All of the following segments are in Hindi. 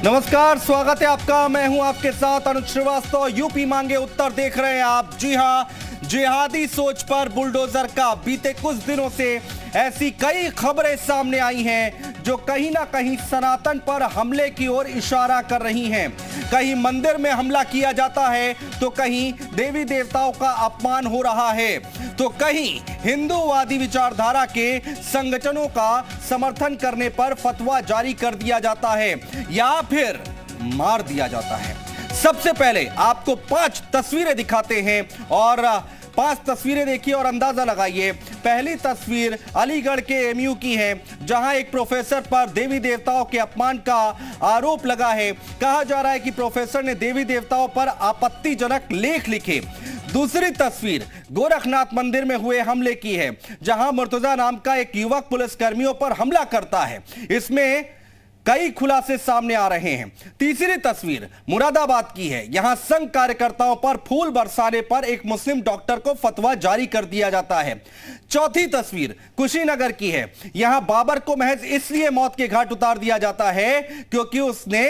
नमस्कार, स्वागत है आपका। मैं हूं आपके साथ अनुज श्रीवास्तव। यूपी मांगे उत्तर देख रहे हैं आप। जी हां, जिहादी सोच पर बुलडोजर का बीते कुछ दिनों से ऐसी कई खबरें सामने आई हैं जो कहीं ना कहीं सनातन पर हमले की ओर इशारा कर रही हैं। कहीं मंदिर में हमला किया जाता है तो कहीं देवी देवताओं का अपमान हो रहा है, तो कहीं हिंदूवादी विचारधारा के संगठनों का समर्थन करने पर फतवा जारी कर दिया जाता है या फिर मार दिया जाता है। सबसे पहले आपको 5 तस्वीरें दिखाते हैं और 5 तस्वीरें देखिए और अंदाजा लगाइए। पहली तस्वीर अलीगढ़ के एमयू की है, जहां एक प्रोफेसर पर देवी देवताओं के अपमान का आरोप लगा है। कहा जा रहा है कि प्रोफेसर ने देवी देवताओं पर आपत्तिजनक लेख लिखे। दूसरी तस्वीर गोरखनाथ मंदिर में हुए हमले की है, जहां मुर्तजा नाम का एक युवक पुलिसकर्मियों पर हमला करता है। इसमें कई खुलासे सामने आ रहे हैं। तीसरी तस्वीर मुरादाबाद की है, यहां संघ कार्यकर्ताओं पर फूल बरसाने पर एक मुस्लिम डॉक्टर को फतवा जारी कर दिया जाता है। चौथी तस्वीर कुशीनगर की है, यहां बाबर को महज इसलिए मौत के घाट उतार दिया जाता है क्योंकि उसने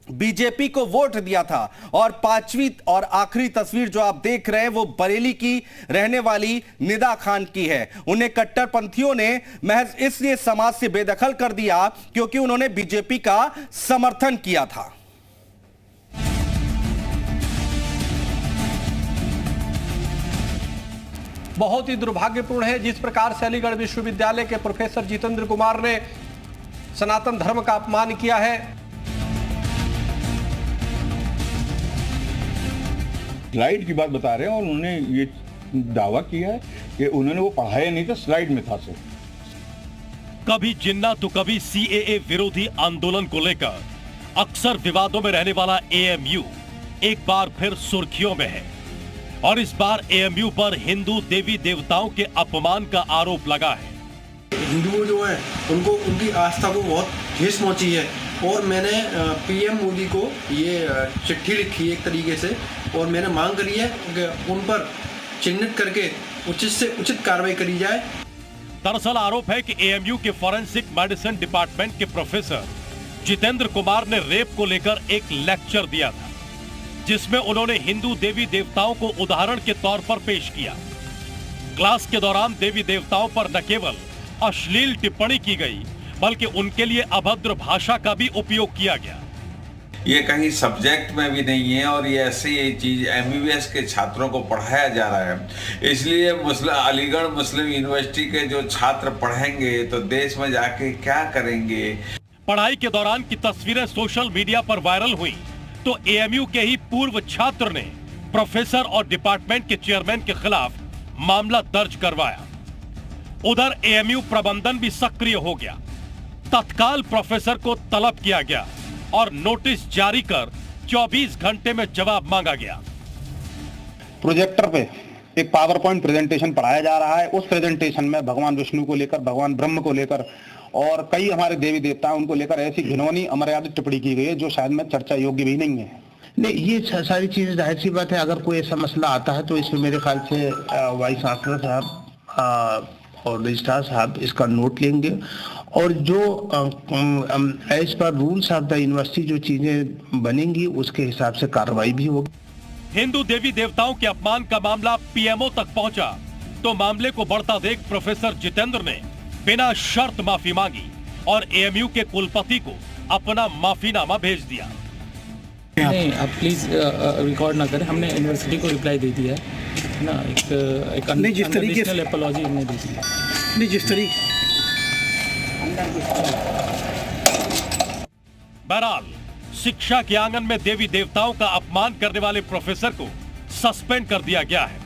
बीजेपी को वोट दिया था। और पांचवी और आखिरी तस्वीर जो आप देख रहे हैं वो बरेली की रहने वाली निदा खान की है। उन्हें कट्टरपंथियों ने महज इसलिए समाज से बेदखल कर दिया क्योंकि उन्होंने बीजेपी का समर्थन किया था। बहुत ही दुर्भाग्यपूर्ण है जिस प्रकार से अलीगढ़ विश्वविद्यालय के प्रोफेसर जितेंद्र कुमार ने सनातन धर्म का अपमान किया है। स्लाइड की बात बता रहे हैं और उन्होंने ये दावा किया है कि उन्होंने वो पढ़ाया नहीं था, स्लाइड में था सिर्फ। कभी जिन्ना तो कभी सीएए विरोधी आंदोलन को लेकर अक्सर विवादों में रहने वाला एएमयू एक बार फिर सुर्खियों में है और इस बार एएमयू पर हिंदू देवी देवताओं के अपमान का आरोप लगा है। हिंदू जो है उनको उनकी आस्था को बहुत ठेस पहुंची है और मैंने पीएम मोदी को ये चिट्ठी लिखी है एक तरीके से, और मैंने मांग करी है कि उन पर चिन्हित करके उचित से उचित कार्रवाई करी जाए। दरअसल आरोप है कि एएमयू के फॉरेंसिक मेडिसिन डिपार्टमेंट के प्रोफेसर जितेंद्र कुमार ने रेप को लेकर एक लेक्चर दिया था, जिसमें उन्होंने हिंदू देवी देवताओं को उदाहरण के तौर पर पेश किया। क्लास के दौरान देवी देवताओं पर न केवल अश्लील टिप्पणी की गई बल्कि उनके लिए अभद्र भाषा का भी उपयोग किया गया। ये कहीं सब्जेक्ट में भी नहीं है और ये ऐसे ये चीज एमबीबीएस के छात्रों को पढ़ाया जा रहा है। इसलिए अलीगढ़ मुस्लिम यूनिवर्सिटी के जो छात्र पढ़ेंगे तो देश में जाके क्या करेंगे। पढ़ाई के दौरान की तस्वीरें सोशल मीडिया पर वायरल हुई तो एएमयू के ही पूर्व छात्र ने प्रोफेसर और डिपार्टमेंट के चेयरमैन के खिलाफ मामला दर्ज करवाया। उधर एएमयू प्रबंधन भी सक्रिय हो गया। तत्काल प्रोफेसर को तलब किया गया और नोटिस जारी कर 24 घंटे में जवाब मांगा गया। प्रोजेक्टर पे एक पावर पॉइंट प्रेजेंटेशन पढ़ाया जा रहा है। उस प्रेजेंटेशन में भगवान विष्णु को लेकर, भगवान ब्रह्म को लेकर और कई हमारे देवी देवता उनको लेकर ऐसी घिनौनी अमर्यादित टिप्पणी की गई है जो शायद में चर्चा योग्य भी नहीं है। नहीं, ये सारी चीजें जाहिर सी बात है, अगर कोई ऐसा मसला आता है तो इसमें मेरे ख्याल से वाइस चांसलर साहब और रजिस्ट्रार साहब इसका नोट लेंगे और जो as per rules of the university जो चीजें बनेंगी उसके हिसाब से कार्रवाई भी होगी। हिंदू देवी देवताओं के अपमान का मामला पीएमओ तक पहुंचा तो मामले को बढ़ता देख प्रोफेसर जितेंद्र ने बिना शर्त माफी मांगी और एएमयू के कुलपति को अपना माफीनामा भेज दिया। नहीं, आप प्लीज रिकॉर्ड ना करें, हमने यूनिवर्सिटी को रिप्लाई दे दिया है ना। एक अनकंडीशनल अपॉलॉजी हमने दी थी। नहीं, जिस तरीके बहरहाल शिक्षा के आंगन में देवी देवताओं का अपमान करने वाले प्रोफेसर को सस्पेंड कर दिया गया है।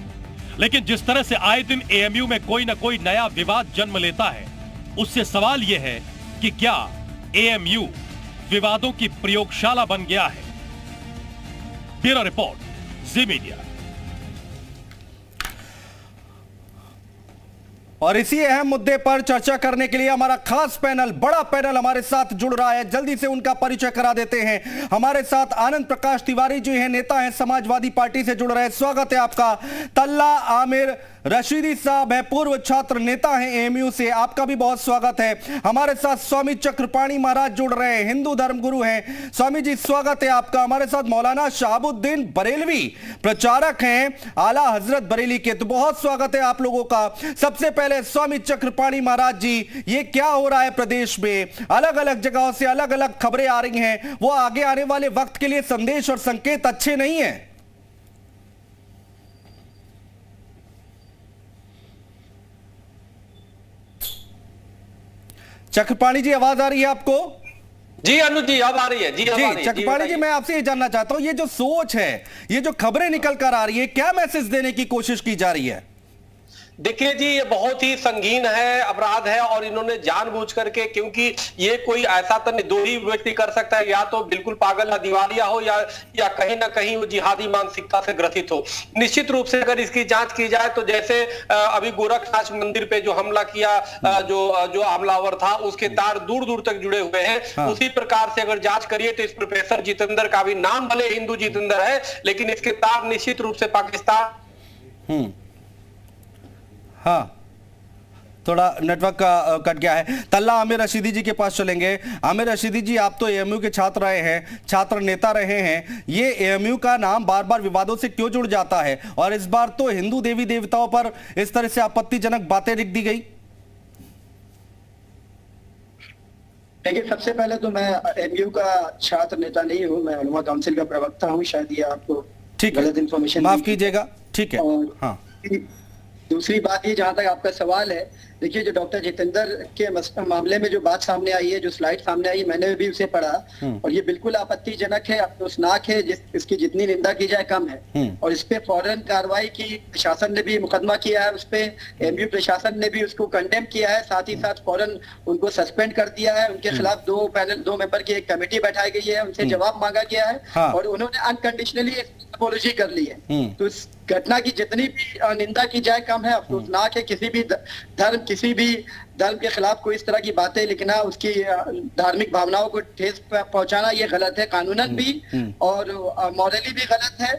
लेकिन जिस तरह से आए दिन एएमयू में कोई न कोई नया विवाद जन्म लेता है, उससे सवाल यह है कि क्या एएमयू विवादों की प्रयोगशाला बन गया है। ब्यूरो रिपोर्ट, जी मीडिया। और इसी अहम मुद्दे पर चर्चा करने के लिए हमारा खास पैनल, बड़ा पैनल हमारे साथ जुड़ रहा है। जल्दी से उनका परिचय करा देते हैं। हमारे साथ आनंद प्रकाश तिवारी जी हैं, नेता हैं, समाजवादी पार्टी से जुड़ रहे हैं। स्वागत है आपका। तल्ला आमिर रशीदी साहब है, पूर्व छात्र नेता हैं एएमयू से। आपका भी बहुत स्वागत है। हमारे साथ स्वामी चक्रपाणी महाराज जुड़ रहे हैं, हिंदू धर्मगुरु हैं। स्वामी जी स्वागत है आपका। हमारे साथ मौलाना शहाबुद्दीन बरेलवी प्रचारक हैं आला हजरत बरेली के। तो बहुत स्वागत है आप लोगों का। सबसे पहले स्वामी चक्रपाणी महाराज जी, ये क्या हो रहा है प्रदेश में? अलग अलग जगहों से अलग अलग खबरें आ रही हैं, वो आगे आने वाले वक्त के लिए संदेश और संकेत अच्छे नहीं है। चक्रपाणी जी आवाज आ रही है आपको? जी अनुज जी अब आ रही है। जी चक्रपाणी जी, मैं आपसे ये जानना चाहता हूं, ये जो सोच है, ये जो खबरें निकल कर आ रही है, क्या मैसेज देने की कोशिश की जा रही है? देखिए जी, ये बहुत ही संगीन है, अपराध है और इन्होंने जानबूझ करके, क्योंकि ये कोई ऐसा तो दो ही व्यक्ति कर सकता है, या तो बिल्कुल पागल या दिवालिया हो या कहीं ना कहीं वो जिहादी मानसिकता से ग्रसित हो। निश्चित रूप से अगर इसकी जांच की जाए तो जैसे अभी गोरखनाथ मंदिर पे जो हमला किया, जो हमलावर था, उसके तार दूर दूर तक जुड़े हुए हैं। हाँ। उसी प्रकार से अगर जांच करिए तो इस प्रोफेसर जितेंद्र का भी नाम भले हिंदू जितेंद्र है, लेकिन इसके तार निश्चित रूप से पाकिस्तान। हाँ, थोड़ा नेटवर्क का कट गया है। तल्ला आमिर रशीदी जी के पास चलेंगे। आमिर रशीदी जी, आप तो एएमयू के छात्र रहे हैं, छात्र नेता रहे हैं। ये एएमयू का नाम बार बार विवादों से क्यों जुड़ जाता है, और इस बार तो हिंदू देवी देवताओं पर इस तरह से आपत्तिजनक बातें लिख दी गई? देखिए, सबसे पहले तो मैं एएमयू का छात्र नेता नहीं हूँ, मैं उलमा काउंसिल का प्रवक्ता हूँ। शायद ये आपको गलत इन्फॉर्मेशन, माफ कीजिएगा। ठीक है। हाँ, दूसरी बात ये, जहां तक आपका सवाल है, देखिए जो डॉक्टर जितेंद्र के मामले में जो बात सामने आई है, जो स्लाइड सामने आई है, मैंने भी उसे पढ़ा और ये बिल्कुल आपत्तिजनक है, अफसोसनाक है। इसकी जितनी निंदा की जाए कम है। और इस पे फौरन कार्रवाई की, प्रशासन ने भी मुकदमा किया है उस पे, एएमयू प्रशासन ने भी उसको कंडेम किया है, साथ ही साथ फौरन उनको सस्पेंड कर दिया है। उनके खिलाफ दो मेंबर की एक कमेटी बैठाई गई है, उनसे जवाब मांगा गया है और उन्होंने अनकंडीशनली अपॉलॉजी कर ली है। तो इस घटना की जितनी भी निंदा की जाए कम है। अफसोसनाक है, किसी भी धर्म के खिलाफ कोई इस तरह की बातें लिखना, उसकी धार्मिक भावनाओं को ठेस पहुंचाना, ये गलत है, कानूनन भी और मॉरली भी गलत है,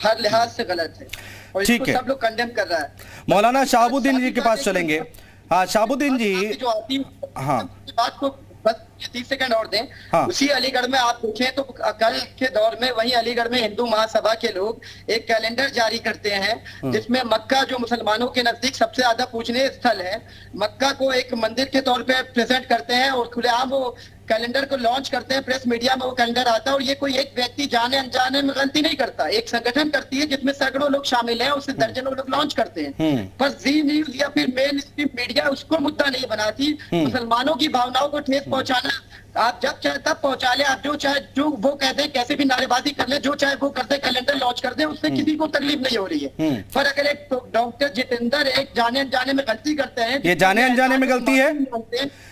हर लिहाज से गलत है और इसको सब लोग कंडेम कर रहा है। मौलाना शहाबुद्दीन जी के पास चलेंगे। हाँ शहाबुद्दीन जी, जो आती बात को बस 30 सेकंड और दें। हाँ। उसी अलीगढ़ में आप देखें तो कल के दौर में वहीं अलीगढ़ में हिंदू महासभा के लोग एक कैलेंडर जारी करते हैं जिसमें मक्का, जो मुसलमानों के नजदीक सबसे ज्यादा पूजनीय स्थल है, मक्का को एक मंदिर के तौर पे प्रेजेंट करते हैं और खुलेआम वो कैलेंडर को लॉन्च करते हैं। प्रेस मीडिया में वो कैलेंडर आता है और ये कोई एक व्यक्ति जाने अनजाने में गलती नहीं करता, एक संगठन करती है जिसमें सैकड़ों लोग शामिल हैं, उससे दर्जनों लोग लॉन्च करते हैं। पर जी न्यूज या फिर मेन स्ट्रीम मीडिया उसको मुद्दा नहीं बनाती। मुसलमानों की भावनाओं को ठेस पहुंचाना, आप जब चाहे तब पहुंचा ले, आप जो चाहे जो वो कहते हैं, कैसे भी नारेबाजी कर ले, जो चाहे वो करते, कैलेंडर लॉन्च कर दे, उससे किसी को तकलीफ नहीं हो रही है। पर अगर एक डॉक्टर जितेंद्र एक जाने अनजाने में गलती करते हैं, ये जाने अनजाने में गलती है,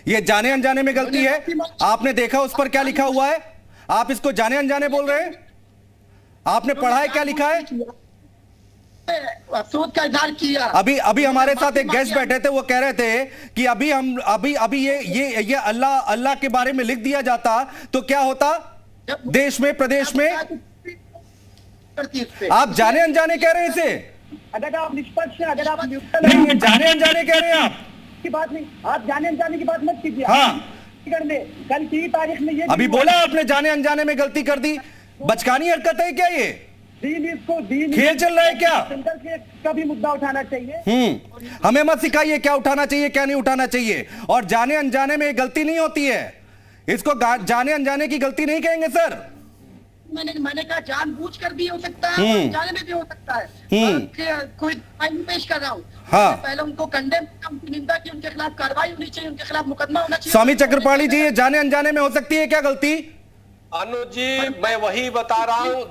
ये जाने अनजाने में गलती है। आपने देखा उस पर क्या लिखा हुआ है? आप इसको जाने अनजाने बोल रहे हैं? आपने पढ़ा है क्या लिखा है? अफसोस का इजहार किया। अभी हमारे साथ एक गेस्ट बैठे थे, वो कह रहे थे कि अभी ये अल्लाह के बारे में लिख दिया जाता तो क्या होता देश में, प्रदेश में? आप जाने अनजाने कह रहे हैं इसे? अगर आप निष्पक्ष हैं, अगर आप नहीं, ये जाने अनजाने कह रहे हैं आप की बात नहीं, आप जाने अनजाने की बात मत कीजिए। हाँ, कल की तारीख में ये अभी बोला आपने जाने अनजाने में गलती कर दी। बचकानी हरकत है क्या ये? खेल चल रहा है क्या? का भी मुद्दा उठाना चाहिए। हमें मत सिखाइए क्या उठाना चाहिए क्या नहीं उठाना चाहिए। और जाने अनजाने में गलती नहीं होती है, इसको जाने अनजाने की गलती नहीं कहेंगे सर। मैंने कहा जानबूझ कर भी हो सकता है, जाने में भी हो सकता है। कोई पेश कर रहा हूँ। हाँ। पहले उनको कंडेम, उनकी निंदा की, उनके खिलाफ कार्रवाई होनी चाहिए, उनके खिलाफ मुकदमा होना चाहिए। स्वामी चक्रपाणी जी, ये जाने अनजाने में हो सकती है क्या गलती? अनुज जी, मैं वही बता रहा हूं।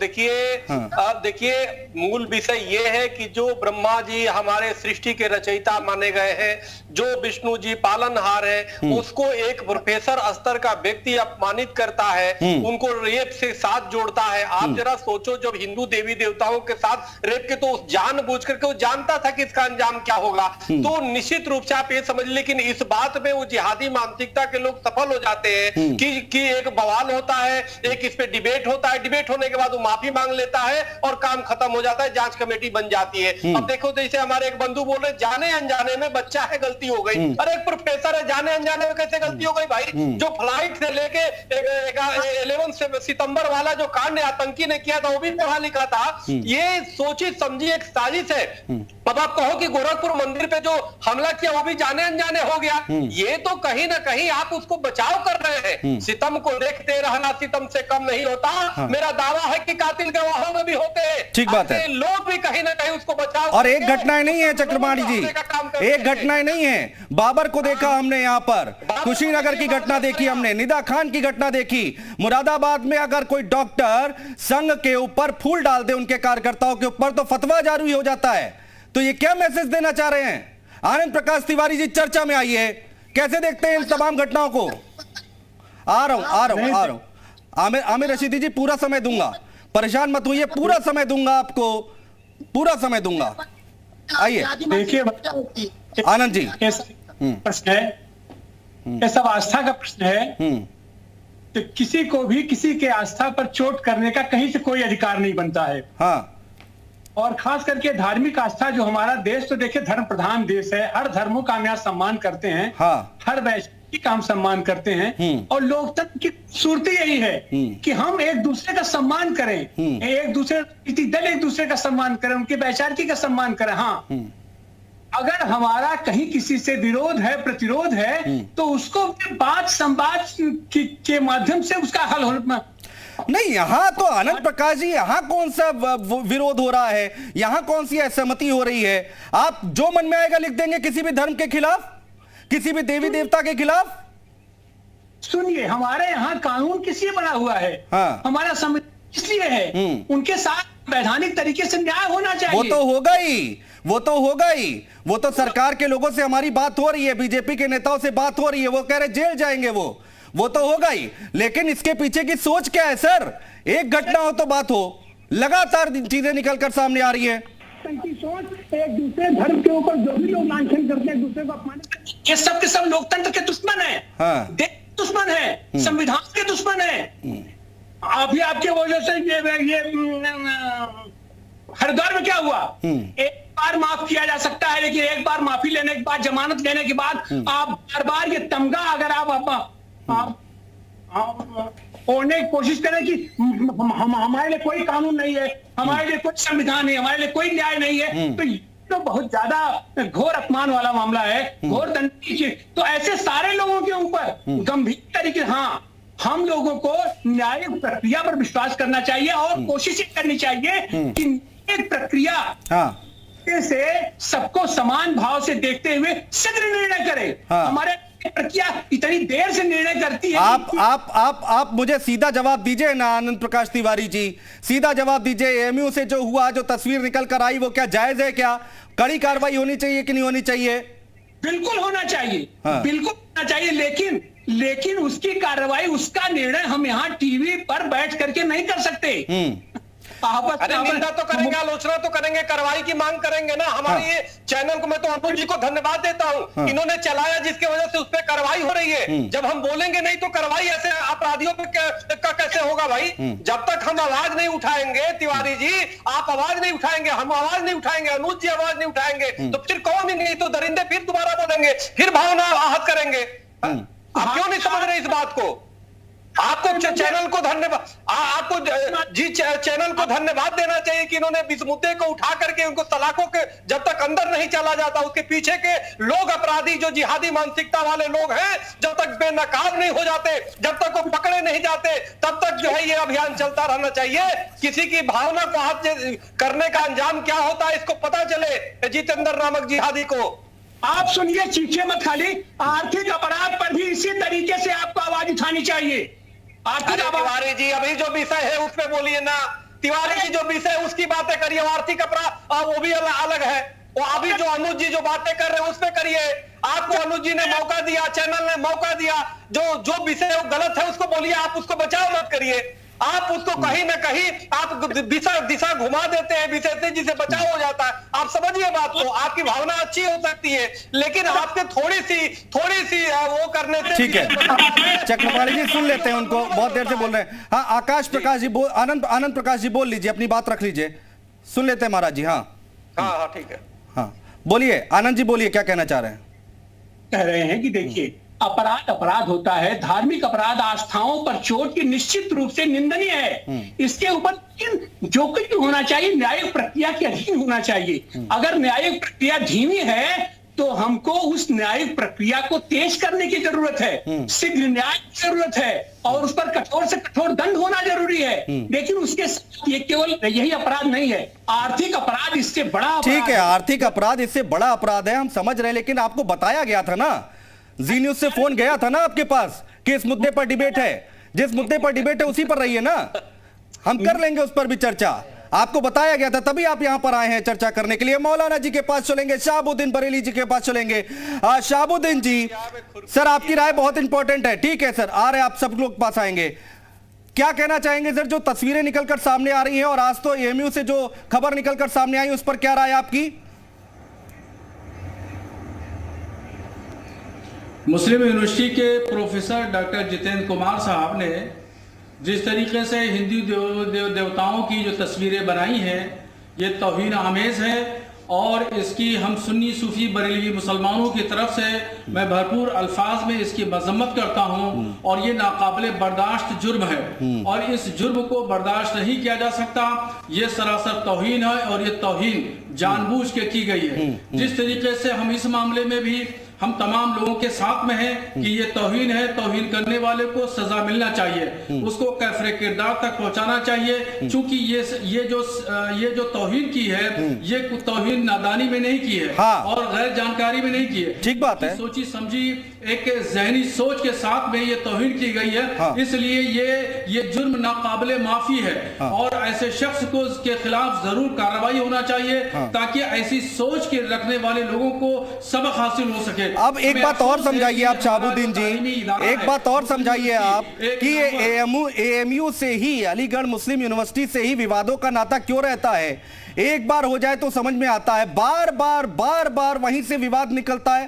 देखिए मूल विषय ये है कि जो ब्रह्मा जी हमारे सृष्टि के रचयिता माने गए हैं, जो विष्णु जी पालनहार है, उसको एक प्रोफेसर स्तर का व्यक्ति अपमानित करता है, उनको रेप से साथ जोड़ता है। आप जरा सोचो, जब हिंदू देवी देवताओं के साथ रेप के, तो जानबूझ करके वो जानता था कि इसका अंजाम क्या होगा। तो निश्चित रूप से आप ये समझ, लेकिन इस बात में वो जिहादी मानसिकता के लोग सफल हो जाते हैं कि एक बवाल होता है एक इस पे डिबेट होता है, डिबेट होने के बाद वो माफी मांग लेता है और काम खत्म हो जाता है, जांच कमेटी बन जाती है। अब देखो जैसे हमारे एक बंधु बोल रहे जाने अनजाने में बच्चा है गलती हो गई, अरे एक प्रोफेसर है, जाने अनजाने में कैसे गलती हो गई भाई? जो फ्लाइट से लेके 11 सितंबर वाला जो कांड आतंकी ने किया था वो भी पढ़ा लिखा था। ये सोची समझी एक साजिश है। अब आप कहो कि गोरखपुर मंदिर पे जो हमला किया वो भी जाने अनजाने हो गया, ये तो कहीं ना कहीं आप उसको बचाव कर रहे हैं। सितम को देखते रहना सितम से कम नहीं होता। मेरा दावा है कि कातिल गवाहों में भी होते हैं। ठीक बात है, लोग भी कहीं ना कहीं उसको बचाव। और एक घटनाएं नहीं है चक्रपाणी जी, एक घटनाएं नहीं है। बाबर को देखा हमने, यहाँ पर कुशीनगर की घटना देखी हमने, निदा खान की घटना देखी। मुरादाबाद में अगर कोई डॉक्टर संघ के ऊपर फूल डाल दे उनके कार्यकर्ताओं के ऊपर तो फतवा जारी हो जाता है। तो ये क्या मैसेज देना चाह रहे हैं? आनंद प्रकाश तिवारी जी चर्चा में आइए, कैसे देखते हैं इन तमाम घटनाओं को? आ रहा हूं आमिर रशीदी जी, पूरा समय दूंगा, परेशान मत होइए, पूरा समय दूंगा आपको, पूरा समय दूंगा। आइए देखिए आनंद जी, प्रश्न है, ये सब आस्था का प्रश्न है कि किसी को भी किसी के आस्था पर चोट करने का कहीं से कोई अधिकार नहीं बनता है। हाँ, और खास करके धार्मिक आस्था, जो हमारा देश तो देखिए धर्म प्रधान देश है, हर धर्मों का हम यहाँ सम्मान करते हैं। हाँ, हर वैश्विक का हम सम्मान करते हैं। और लोकतंत्र की खूबसूरती यही है कि हम एक दूसरे का सम्मान करें, एक दूसरे दल एक दूसरे का सम्मान करें, उनके वैचारिकी का सम्मान करें। हाँ, अगर हमारा कहीं किसी से विरोध है, प्रतिरोध है, तो उसको बात संवाद के माध्यम से उसका हल हो। नहीं, यहाँ तो आनंद प्रकाश जी, यहाँ कौन सा विरोध हो रहा है? यहाँ कौन सी असहमति हो रही है? आप जो मन में आएगा लिख देंगे किसी भी धर्म के खिलाफ, किसी भी देवी देवता के खिलाफ? सुनिए, हमारे यहाँ कानून किस लिए बना हुआ है? हाँ, हमारा संविधान इसलिए है, उनके साथ वैधानिक तरीके से न्याय होना चाहिए। वो तो होगा ही, वो तो होगा ही। वो तो सरकार के लोगों से हमारी बात हो रही है, बीजेपी के नेताओं से बात हो रही है, वो कह रहे जेल जाएंगे, वो तो होगा ही। लेकिन इसके पीछे की सोच क्या है सर? एक घटना हो तो बात हो, लगातार चीजें निकलकर सामने आ रही है। सोच एक दूसरे धर्म के ऊपर जो भी लोग लांछन करते हैं, दूसरे को अपमानित, ये सब के सब लोकतंत्र के दुश्मन है। हाँ, देश के दुश्मन है, संविधान के दुश्मन है। अभी आपके वजह से ये हरिद्वार में क्या हुआ? एक बार माफ किया जा सकता है, लेकिन एक बार माफी लेने के बाद, जमानत लेने के बाद आप बार बार ये तमगा अगर आप ओढ़ने की कोशिश करें कि हमारे लिए कोई कानून नहीं है, हमारे लिए कोई संविधान नहीं, हमारे लिए कोई न्याय नहीं है, तो ये तो बहुत ज्यादा घोर अपमान वाला मामला है, घोर दंडनीय चीज। तो ऐसे सारे लोगों के ऊपर गंभीर तरीके, हाँ, हम लोगों को न्यायिक प्रक्रिया पर विश्वास करना चाहिए और कोशिश करनी चाहिए कि न्यायिक प्रक्रिया से सबको समान भाव से देखते हुए शीघ्र निर्णय करे। हमारे प्रक्रिया इतनी देर से निर्णय करती है। आप मुझे सीधा जवाब दीजिए ना आनंद प्रकाश तिवारी जी, सीधा जवाब दीजिए। एएमयू से जो हुआ, जो तस्वीर निकल कर आई, वो क्या जायज है? क्या कड़ी कार्रवाई होनी चाहिए कि नहीं होनी चाहिए? बिल्कुल होना चाहिए, बिल्कुल होना चाहिए, लेकिन उसकी कार्रवाई, उसका निर्णय हम यहाँ टीवी पर बैठ करके नहीं कर सकते। अरे निंदा तो करेंगे, आलोचना तो करेंगे, कार्रवाई की मांग करेंगे ना। हमारे ये चैनल को मैं तो अनुज जी को धन्यवाद देता हूँ, इन्होंने चलाया, जिसकी वजह से उस पर कार्रवाई हो रही है। जब हम बोलेंगे नहीं तो कार्रवाई ऐसे अपराधियों पे का कैसे होगा भाई? जब तक हम आवाज नहीं उठाएंगे, तिवारी जी आप आवाज नहीं उठाएंगे, हम आवाज नहीं उठाएंगे, अनुज जी आवाज नहीं उठाएंगे, तो फिर कौन ही नहीं, तो दरिंदे फिर दोबारा बोलेंगे, फिर भावना आहत करेंगे। आप क्यों नहीं समझ रहे इस बात को? आपको चैनल को धन्यवाद, आपको जी चैनल को धन्यवाद देना चाहिए कि इन्होंने इस मुद्दे को उठा करके उनको सलाखों के जब तक अंदर नहीं चला जाता, उसके पीछे के लोग, अपराधी जो जिहादी मानसिकता वाले लोग हैं, जब तक बेनकाब नहीं हो जाते, जब तक वो पकड़े नहीं जाते, तब तक जो है ये अभियान चलता रहना चाहिए। किसी की भावना को आहत करने का अंजाम क्या होता है इसको पता चले जितेंद्र नामक जिहादी को। आप सुनिए, चीखे मत खाली, आर्थिक अपराध पर भी इसी तरीके से आपको आवाज उठानी चाहिए। तिवारी जी अभी जो विषय है उस पे बोलिए ना, तिवारी जी जो विषय है उसकी बातें करिए, आर्थिक अपराध वो भी अलग है। वो अभी जो अनुज जी जो बातें कर रहे हैं उस पे करिए। आपको अनुज जी ने मौका दिया, चैनल ने मौका दिया, जो विषय गलत है उसको बोलिए, आप उसको बचाव मत करिए। आप उसको कहीं ना कहीं आप दिशा घुमा देते हैं, विषय से जिसे बचाव हो जाता है। आप समझिए बात को, आपकी भावना अच्छी हो सकती है लेकिन आपके थोड़ी सी वो करने से। ठीक है, चक्रपाणी जी सुन लेते हैं उनको, बहुत देर से बोल रहे हैं। हाँ, आकाश प्रकाश जी आनंद प्रकाश जी बोल लीजिए, अपनी बात रख लीजिए, सुन लेते हैं महाराज जी। हाँ हाँ ठीक है, हाँ बोलिए आनंद जी, बोलिए क्या कहना चाह रहे हैं। कह रहे हैं कि देखिए अपराध होता है, धार्मिक अपराध आस्थाओं पर चोट की निश्चित रूप से निंदनीय है। इसके ऊपर जो कुछ भी होना चाहिए न्यायिक प्रक्रिया के अधीन होना चाहिए। अगर न्यायिक प्रक्रिया धीमी है तो हमको उस न्यायिक प्रक्रिया को तेज करने की जरूरत है, शीघ्र न्याय की जरूरत है और उस पर कठोर से कठोर दंड होना जरूरी है। लेकिन उसके साथ ये केवल यही अपराध नहीं है, आर्थिक अपराध इससे बड़ा अपराध। ठीक है, आर्थिक अपराध इससे बड़ा अपराध है, हम समझ रहे हैं, लेकिन आपको बताया गया था ना, जी न्यूज से फोन गया था ना आपके पास कि इस मुद्दे पर डिबेट है, जिस मुद्दे पर डिबेट है उसी पर रहिए ना, हम कर लेंगे उस पर भी चर्चा। आपको बताया गया था, तभी आप यहां पर आए हैं चर्चा करने के लिए। मौलाना जी के पास चलेंगे, शहाबुद्दीन बरेली जी के पास चलेंगे। शहाबुद्दीन जी, सर आपकी राय बहुत इंपॉर्टेंट है। ठीक है सर, आ रहे आप सब लोग पास आएंगे। क्या कहना चाहेंगे सर, जो तस्वीरें निकलकर सामने आ रही हैं और आज तो एएमयू से जो खबर निकलकर सामने आई उस पर क्या राय आपकी? मुस्लिम यूनिवर्सिटी के प्रोफेसर डॉक्टर जितेंद्र कुमार साहब ने जिस तरीके से हिंदू देवताओं की जो तस्वीरें बनाई हैं ये तौहीन आमेज है और इसकी हम सुन्नी सूफी बरेलवी मुसलमानों की तरफ से मैं भरपूर अल्फाज में इसकी मजम्मत करता हूं और ये नाकाबिले बर्दाश्त जुर्म है और इस जुर्म को बर्दाश्त नहीं किया जा सकता। ये सरासर तौहीन है और ये तौहीन जानबूझ के की गई है। जिस तरीके से हम इस मामले में भी हम तमाम लोगों के साथ में हैं कि ये तौहीन है, तौहीन करने वाले को सजा मिलना चाहिए, उसको कैफरे किरदार तक पहुंचाना चाहिए। चूंकि ये जो तौहीन की है ये तौहीन नादानी में नहीं की है और गैर जानकारी में नहीं की है। ठीक बात है, सोची समझी एक जहनी सोच के साथ में ये तौहीन की गई है। इसलिए ये जुर्म नाकाबिले माफी है और ऐसे शख्स को के खिलाफ जरूर कार्रवाई होना चाहिए ताकि ऐसी सोच के रखने वाले लोगों को सबक हासिल हो सके। अब एक बात और समझाइए आप शहाबुद्दीन जी, एक बात और समझाइए आप कि ये एएमयू से ही, अलीगढ़ मुस्लिम यूनिवर्सिटी से ही विवादों का नाता क्यों रहता है? एक बार हो जाए तो समझ में आता है, बार बार वहीं से विवाद निकलता है,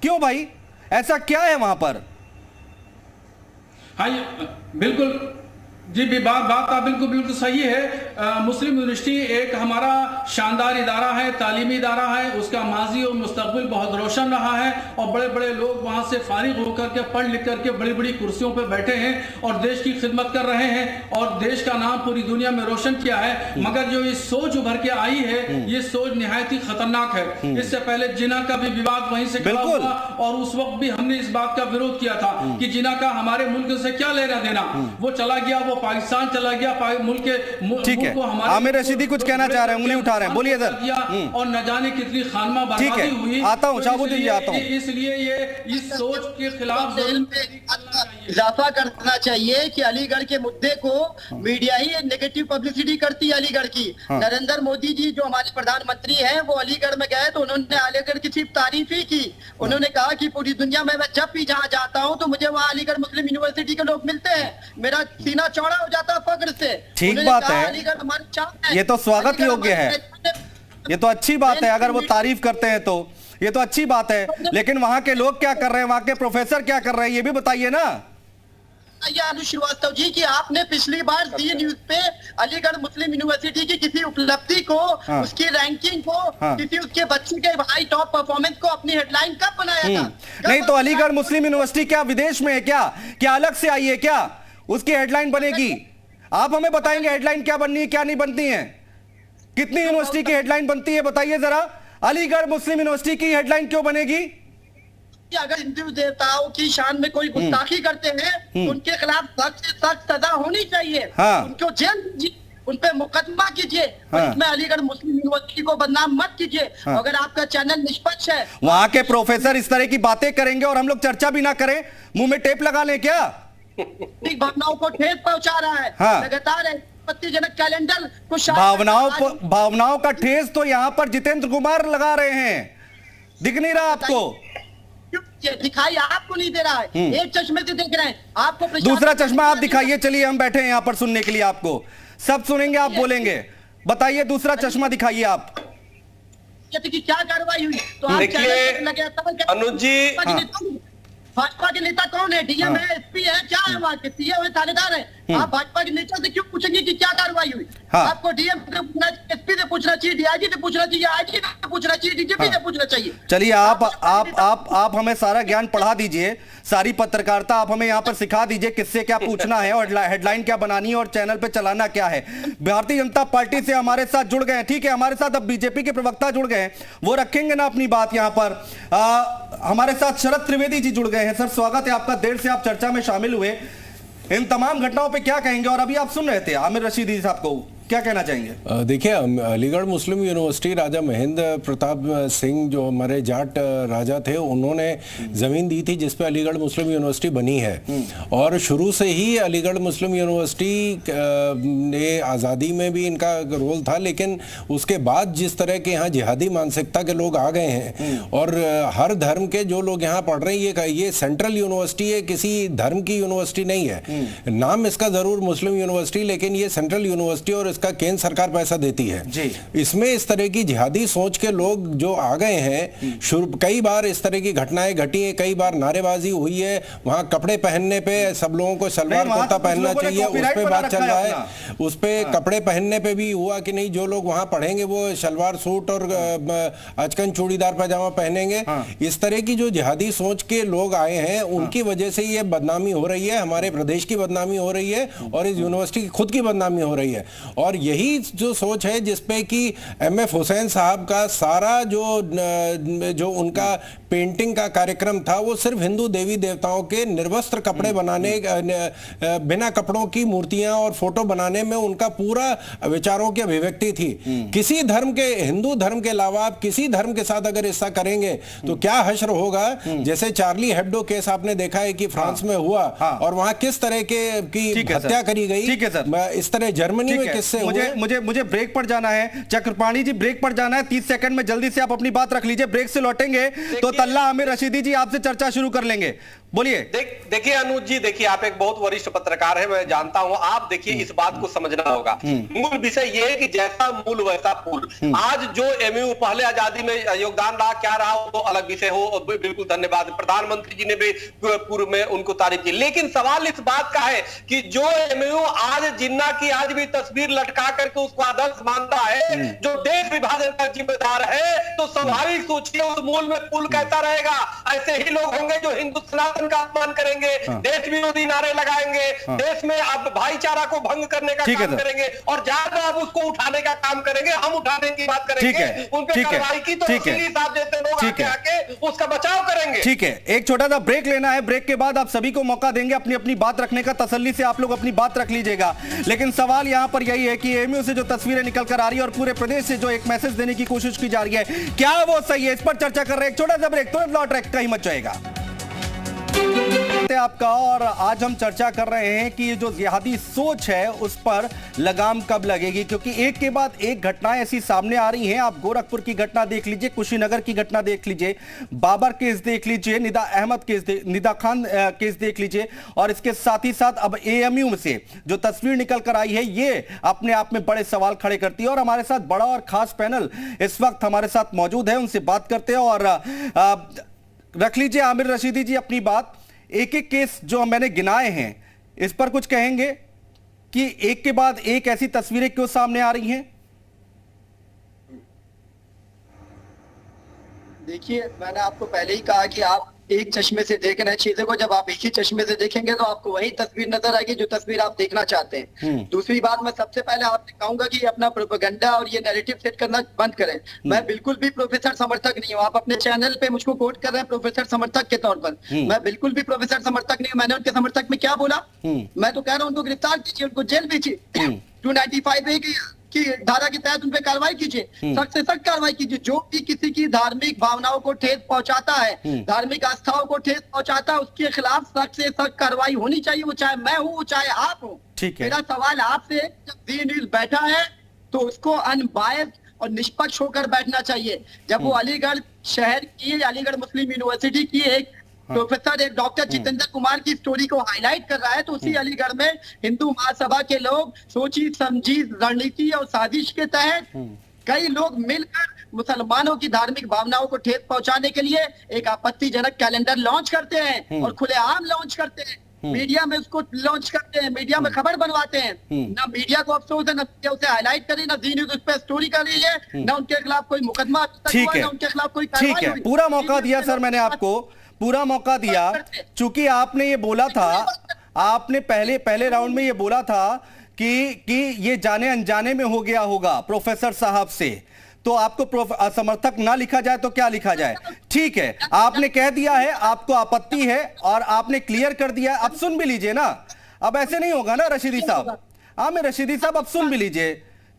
क्यों भाई? ऐसा क्या है वहां पर? हाँ बिल्कुल जी, बात आप बिल्कुल सही है। मुस्लिम यूनिवर्सिटी एक हमारा शानदार इदारा है, तालीमी इदारा है, उसका माजी और मुस्तकबिल बहुत रोशन रहा है और बड़े बड़े लोग वहां से फारिग होकर के पढ़ लिख करके बड़ी बड़ी कुर्सियों पर बैठे हैं और देश की खिदमत कर रहे हैं और देश का नाम पूरी दुनिया में रोशन किया है। मगर जो ये सोच उभर के आई है ये सोच निहायत ही खतरनाक है। इससे पहले जिना का भी विवाद वहीं से खड़ा हुआ और उस वक्त भी हमने इस बात का विरोध किया था कि जिना का हमारे मुल्क से क्या लेना देना, वो चला गया, वो पाकिस्तान चला गया, ठीक है। आमिर रशीदी कुछ कहना चाह रहे हैं, उंगली उठा रहे हैं, बोलिए सर। और न जाने कितनी खानमा बर्बादी हुई। आता हूं शहाबुद्दीन जी, आता हूं। इसलिए ये इस सोच के खिलाफ इजाफा करना चाहिए कि अलीगढ़ के मुद्दे को मीडिया ही नेगेटिव पब्लिसिटी करती है अलीगढ़ की। नरेंद्र मोदी जी जो हमारे प्रधानमंत्री हैं वो अलीगढ़ में गए तो उन्होंने अलीगढ़ की सिर्फ तारीफ ही की। उन्होंने कहा कि पूरी दुनिया में मैं जब भी जहाँ जाता हूँ तो मुझे वहाँ अलीगढ़ मुस्लिम यूनिवर्सिटी के लोग मिलते हैं, मेरा सीना चौड़ा हो जाता है फख्र से। ठीक बात है, ये तो स्वागत योग्य है, ये तो अच्छी बात है, अगर वो तारीफ करते हैं तो ये तो अच्छी बात है। लेकिन वहां के लोग क्या कर रहे हैं, वहां के प्रोफेसर क्या कर रहे हैं, ये भी बताइए ना। अनु श्रीवास्तव जी कि आपने पिछली बार जी न्यूज पे अलीगढ़ मुस्लिम यूनिवर्सिटी की किसी उपलब्धि को, उसकी रैंकिंग को, किसी उसके बच्चे के हाई टॉप परफॉर्मेंस को अपनी हेडलाइन कब बनाया था? नहीं तो अलीगढ़ मुस्लिम यूनिवर्सिटी क्या विदेश में है क्या अलग से आई है क्या? उसकी हेडलाइन बनेगी, आप हमें बताएंगे हेडलाइन क्या बननी है क्या नहीं बनती है? कितनी यूनिवर्सिटी की हेडलाइन बनती है बताइए जरा। अलीगढ़ मुस्लिम यूनिवर्सिटी की हेडलाइन क्यों बनेगी? अगर हिंदू देवताओं की शान में कोई गुस्ताखी करते हैं तो उनके खिलाफ सख्त से सख्त सजा होनी चाहिए। उनको जेल दीजिए, उन पे मुकदमा कीजिए, इसमें अलीगढ़ मुस्लिम यूनिवर्सिटी को बदनाम मत कीजिए। अगर आपका चैनल निष्पक्ष है, वहां के प्रोफेसर इस तरह की बातें करेंगे और हम लोग चर्चा भी ना करें, मुंह में टेप लगा लें क्या? भावनाओं को ठेस पहुंचा रहा है लगातार आपत्तिजनक कैलेंडर को। भावनाओं का ठेस तो यहाँ पर जितेंद्र कुमार लगा रहे हैं, दिख नहीं रहा आपको? दिखाई आपको नहीं दे रहा है, एक चश्मे से देख रहे हैं आपको। दूसरा चश्मा आप दिखाइए। चलिए हम बैठे हैं यहाँ पर सुनने के लिए, आपको सब सुनेंगे, आप बोलेंगे। बताइए दूसरा चश्मा दिखाइए आप। कि क्या कार्रवाई हुई तो आप देखिए अनुज जी, भाजपा के नेता कौन है? डीएम है, एसपी है, क्या है वहाँ के सीए है, थानेदार है? आप भाजपा के नेता से क्यों पूछेंगे कि क्या कार्रवाई हुई? आपको डीएम से पूछना, एसपी से पूछना चाहिए, डीआईजी से पूछना चाहिए, आईजी से पूछना चाहिए, डीजीपी से पूछना चाहिए। चलिए आप हमें सारा ज्ञान पढ़ा दीजिए, सारी पत्रकारिता आप हमें यहाँ पर सिखा दीजिए, किससे क्या पूछना है और हेडलाइन क्या बनानी है और चैनल पे चलाना क्या है। भारतीय जनता पार्टी से हमारे साथ जुड़ गए हैं, ठीक है, हमारे साथ अब बीजेपी के प्रवक्ता जुड़ गए हैं, वो रखेंगे ना अपनी बात यहाँ पर। हमारे साथ शरद त्रिवेदी जी जुड़ गए हैं। सर स्वागत है आपका, देर से आप चर्चा में शामिल हुए, इन तमाम घटनाओं पे क्या कहेंगे? और अभी आप सुन रहे थे आमिर रशीदी साहब को, क्या कहना चाहेंगे? देखिए, अलीगढ़ मुस्लिम यूनिवर्सिटी राजा महेंद्र प्रताप सिंह जो हमारे जाट राजा थे, उन्होंने ज़मीन दी थी जिस पे अलीगढ़ मुस्लिम यूनिवर्सिटी बनी है। और शुरू से ही अलीगढ़ मुस्लिम यूनिवर्सिटी ने आज़ादी में भी इनका रोल था, लेकिन उसके बाद जिस तरह के यहाँ जिहादी मानसिकता के लोग आ गए हैं और हर धर्म के जो लोग यहाँ पढ़ रहे हैं, ये सेंट्रल यूनिवर्सिटी है, किसी धर्म की यूनिवर्सिटी नहीं है। नाम इसका ज़रूर मुस्लिम यूनिवर्सिटी, लेकिन ये सेंट्रल यूनिवर्सिटी और का केंद्र सरकार पैसा देती है जी। इसमें इस तरह की जिहादी सोच के लोग जो आ गए हैं, कई बार इस तरह की घटनाएं घटी हैं, कई बार नारेबाजी हुई है। वहां कपड़े पहनने पे सब लोगों को सलवार कुर्ता पहनना चाहिए, उस पे बात चल रहा है। उस पे कपड़े पहनने पे भी हुआ कि नहीं, जो लोग वहां पढ़ेंगे वो सलवार सूट और अचकन चूड़ीदार पैजामा पहनेंगे। इस तरह की जो जिहादी सोच के लोग आए हैं, उनकी वजह से ये बदनामी हो रही है, हमारे प्रदेश की बदनामी हो रही है और इस यूनिवर्सिटी की खुद की बदनामी हो रही है। और यही जो सोच है जिसपे कि एमएफ हुसैन साहब का सारा जो उनका पेंटिंग का कार्यक्रम था, वो सिर्फ हिंदू देवी देवताओं के निर्वस्त्र कपड़े बनाने, बिना कपड़ों की मूर्तियां और फोटो बनाने में उनका पूरा विचारों की अभिव्यक्ति थी। किसी धर्म के, हिंदू धर्म के अलावा आप किसी धर्म के साथ अगर ऐसा करेंगे तो क्या हश्र होगा। जैसे चार्ली हेब्डो केस आपने देखा है कि फ्रांस में हुआ और वहां किस तरह की हत्या करी गई। ठीक है सर, इस तरह जर्मनी में किससे मुझे ब्रेक पर जाना है। चक्रपाणी जी ब्रेक पर जाना है, 30 सेकंड में जल्दी से आप अपनी बात रख लीजिए, ब्रेक से लौटेंगे तो तल्ला आमिर रशीदी जी आपसे चर्चा शुरू कर लेंगे। बोलिए। देखिए अनुज जी, देखिए आप एक बहुत वरिष्ठ पत्रकार है, मैं जानता हूं। आप देखिए इस बात को समझना होगा, मूल विषय ये है कि जैसा मूल वैसा फूल। आज जो एमयू पहले आजादी में योगदान रहा, क्या रहा वो तो अलग विषय हो, बिल्कुल धन्यवाद, प्रधानमंत्री जी ने भी पूर्व में उनको तारीफ की। लेकिन सवाल इस बात का है कि जो एमयू आज जिन्ना की आज भी तस्वीर लटका करके उसको आदर्श मानता है, जो देश विभाजन का जिम्मेदार है, तो स्वाभाविक सोचिए उस मूल में फूल कैसा रहेगा। ऐसे ही लोग होंगे जो हिंदू का अपमान करेंगे, देश विरोधी नारे लगाएंगे, देश में अब भाईचारा को भंग करने का काम करेंगे और जाकर अब उसको उठाने का काम करेंगे। हम उठाने की बात करेंगे, उन पे कार्रवाई की तो साहब जैसे लोग आके उसका बचाव करेंगे। ठीक है, एक छोटा सा ब्रेक लेना है, ब्रेक के बाद आप सभी को मौका देंगे अपनी अपनी बात रखने का। तसल्ली से आप लोग अपनी बात रख लीजिएगा। लेकिन सवाल यहां पर यही है कि एमयू से जो तस्वीरें निकल कर आ रही है और पूरे प्रदेश से जो एक मैसेज देने की कोशिश की जा रही है, क्या वो सही है? इस पर चर्चा कर रहे हैं। एक छोटा सा ब्रेक, तुरंत लौट रहे, कहीं मत जाएगा आपका। और आज हम चर्चा कर रहे हैं कि ये जो जिहादी सोच है उस पर लगाम कब लगेगी, क्योंकि एक के बाद एक घटनाएं ऐसी सामने आ रही हैं। आप गोरखपुर की घटना देख लीजिए, कुशीनगर की घटना देख लीजिए, बाबर केस देख लीजिए, निदा खान केस देख लीजिए, और इसके साथ ही साथ अब एएमयू से जो तस्वीर निकल कर आई है, ये अपने आप में बड़े सवाल खड़े करती है। और हमारे साथ बड़ा और खास पैनल इस वक्त हमारे साथ मौजूद है, उनसे बात करते हैं। और रख लीजिए आमिर रशीदी जी अपनी बात। एक एक केस जो मैंने गिनाए हैं, इस पर कुछ कहेंगे कि एक के बाद एक ऐसी तस्वीरें क्यों सामने आ रही हैं? देखिए, मैंने आपको पहले ही कहा कि आप एक चश्मे से देख रहे हैं चीजों को। जब आप एक ही चश्मे से देखेंगे तो आपको वही तस्वीर नजर आएगी जो तस्वीर आप देखना चाहते हैं। दूसरी बात, मैं सबसे पहले आपसे कहूंगा कि अपना प्रोपेगेंडा और ये नैरेटिव सेट करना बंद करें। मैं बिल्कुल भी प्रोफेसर समर्थक नहीं हूँ। आप अपने चैनल पे मुझको कोट कर रहे हैं प्रोफेसर समर्थक के तौर पर। मैं बिल्कुल भी प्रोफेसर समर्थक नहीं हूँ। मैंने उनके समर्थक में क्या बोला? मैं तो कह रहा हूँ उनको गिरफ्तार कीजिए, उनको जेल भेजिए, 295 की धारा के तहत उन पे कार्रवाई कीजिए, सख्त से सख्त कार्रवाई कीजिए। जो भी किसी की धार्मिक भावनाओं को ठेस पहुंचाता है, धार्मिक आस्थाओं को ठेस पहुंचाता है, उसके खिलाफ सख्त से सख्त कार्रवाई होनी चाहिए, वो चाहे मैं हूँ, चाहे आप हो। मेरा सवाल आपसे, जब ज़ी न्यूज़ बैठा है तो उसको अनबायस्ड और निष्पक्ष होकर बैठना चाहिए। जब वो अलीगढ़ शहर की, अलीगढ़ मुस्लिम यूनिवर्सिटी की एक प्रोफेसर एक डॉक्टर जितेंद्र कुमार की स्टोरी को हाईलाइट कर रहा है, तो उसी अलीगढ़ में हिंदू महासभा के लोग सोची समझी रणनीति और साजिश के तहत कई लोग मिलकर मुसलमानों की धार्मिक भावनाओं को ठेस पहुंचाने के लिए एक आपत्तिजनक कैलेंडर लॉन्च करते हैं और खुलेआम लॉन्च करते हैं, मीडिया में उसको लॉन्च करते हैं, मीडिया में खबर बनवाते हैं। ना मीडिया को अफसोस है, ना उसे हाईलाइट करी, ना जी न्यूज उस पर स्टोरी कर रही है, ना उनके खिलाफ कोई मुकदमा ठीक है, ना उनके खिलाफ कोई ठीक है, पूरा मौका दिया सर, मैंने आपको पूरा मौका दिया, चूंकि आपने ये बोला था, आपने पहले राउंड में ये बोला था कि ये जाने अनजाने में हो गया होगा प्रोफेसर साहब से, तो आपको समर्थक ना लिखा जाए तो क्या लिखा जाए? ठीक है, आपने कह दिया है, आपको आपत्ति है और आपने क्लियर कर दिया है, अब सुन भी लीजिए ना, अब ऐसे नहीं होगा ना रशीदी साहब। हाँ मैं रशीदी साहब अब सुन भी लीजिए,